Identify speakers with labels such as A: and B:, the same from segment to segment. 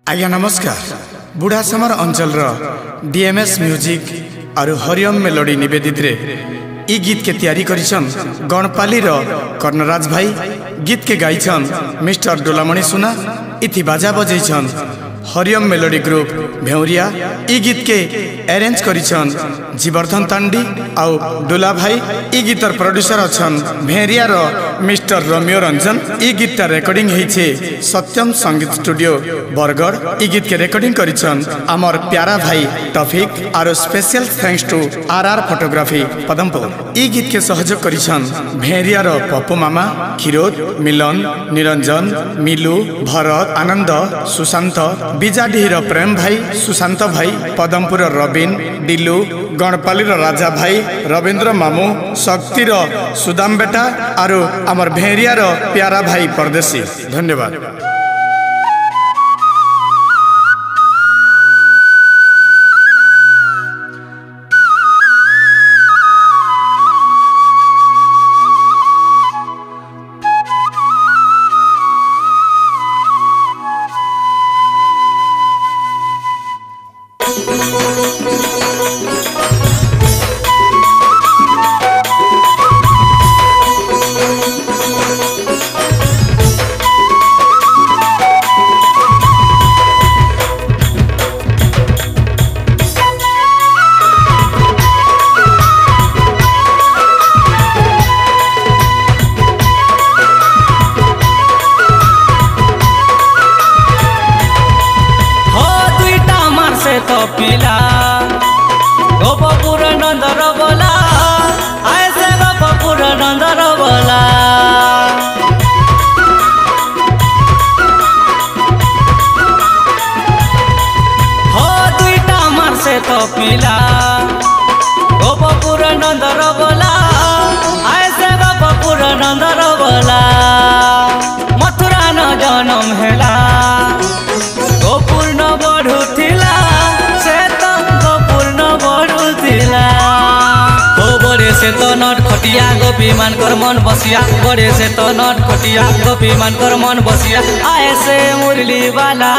A: आज्ञा नमस्कार। बुढ़ा समर अंचल डीएमएस म्यूजिक और हरिओम मेलोडी निवेदित रे ई गीत के तैयारी करिछन गणपाली कर्णराज भाई। गीत के गाइछन मिस्टर डोलामणि सुना। इथि बाजा बजैछन हरिओम मेलोडी ग्रुप भेउरिया। ई गीत के अरेंज करिछन जीवर्धन तांडी आउ डोला भाई। ई गीतर प्रोड्यूसर अछन भेरिया मिस्टर रम्यो रंजन। ई गीत रेकर्डिंग हेछे सत्यम संगीत स्टूडियो बरगढ़। ई गीत के रेकर्डिंग करिछन आमर प्यारा भाई टॉफिक और special thanks to RR photography Padampur. ई गीत के सहयोग करिछन भेरिया पप्पू मामा, खिरोद, मिलन, निरंजन, मिलू, भरत, आनंद, सुशांत, बिजाडीर प्रेम भाई, सुशांत भाई, पदमपुर रबिन, डिलू, गणपाली राजा भाई, रविंद्र मामू, शक्तिर सुदाम बेटा और आमर भेरिया प्यारा भाई परदेसी। धन्यवाद।
B: पिला गोपपुर नंदर बोला ऐसे गोपपुर नंदर बोला हो दुईटा मार से तो पिला गोपपुर नंदर बोला ऐसे गोपपुर नंदर बोला मथुरा न जन्म हेला गोपुर न बढ़ुथिला से तो नट खटिया गोपी मान कर मन बसिया। बड़े से तो नट खटिया गोपी मान कर मन बसिया। आए से मुरली वाला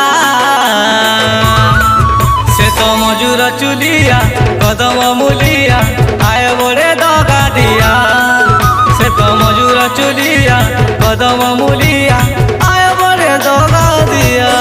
B: से तो मजूर चुलिया कदम मूलिया आए बड़े दगा दिया। से तो मजूर चुलिया कदम मूलिया आए बड़े दगा दिया।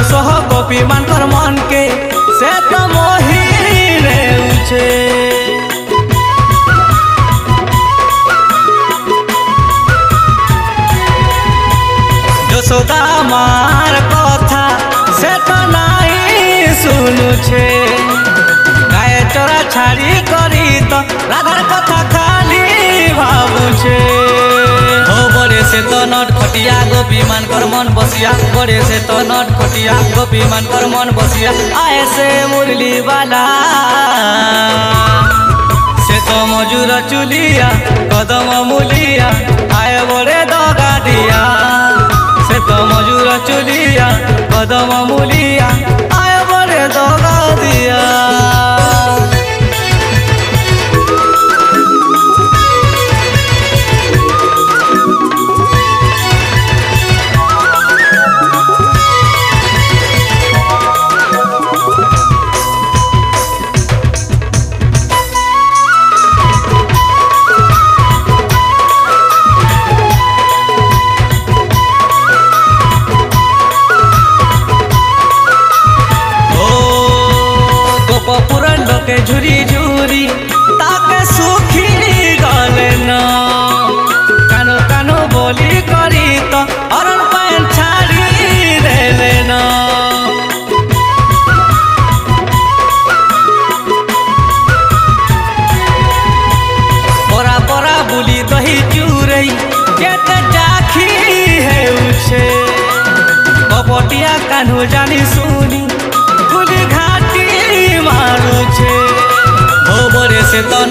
B: सोह गोपी मान कर मन के से तो मोही रे उछे यशोदा मार कथा से तो नहीं सुनुछे। गाय चोरा छाड़ी करी तो राधार कथा खाली भावुछे। बड़े से तो नट खटिया गोपी मान कर मन बसिया। बड़े से तो नट खटिया गोपी मान कर मन बसिया। आए से मुरली वाला से तो मजूर चुलिया कदम मूलिया आए बड़े दगा दिया। से तो मजूर चुलिया कदम मूलिया आए बड़े दगा दिया।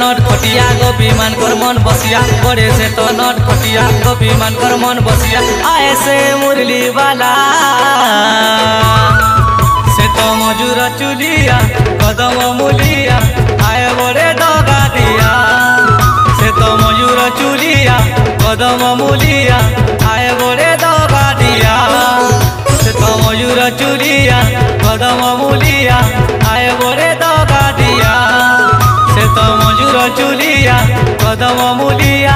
B: नट खटिया गोपी मान कर मन बसिया बड़े से तो नट खटिया गोपी मान कर मन बसिया आए से मुरली वाला से तो मजूर चुलिया कदम मूलिया आए बड़े डगा दिया से तो मजूर चुलिया कदम मूलिया आए बड़े डगा दिया से तो मजूर चुलिया कदम मूलिया आए बड़े डगा दिया से तो मजूर चुलिया कदम मूलिया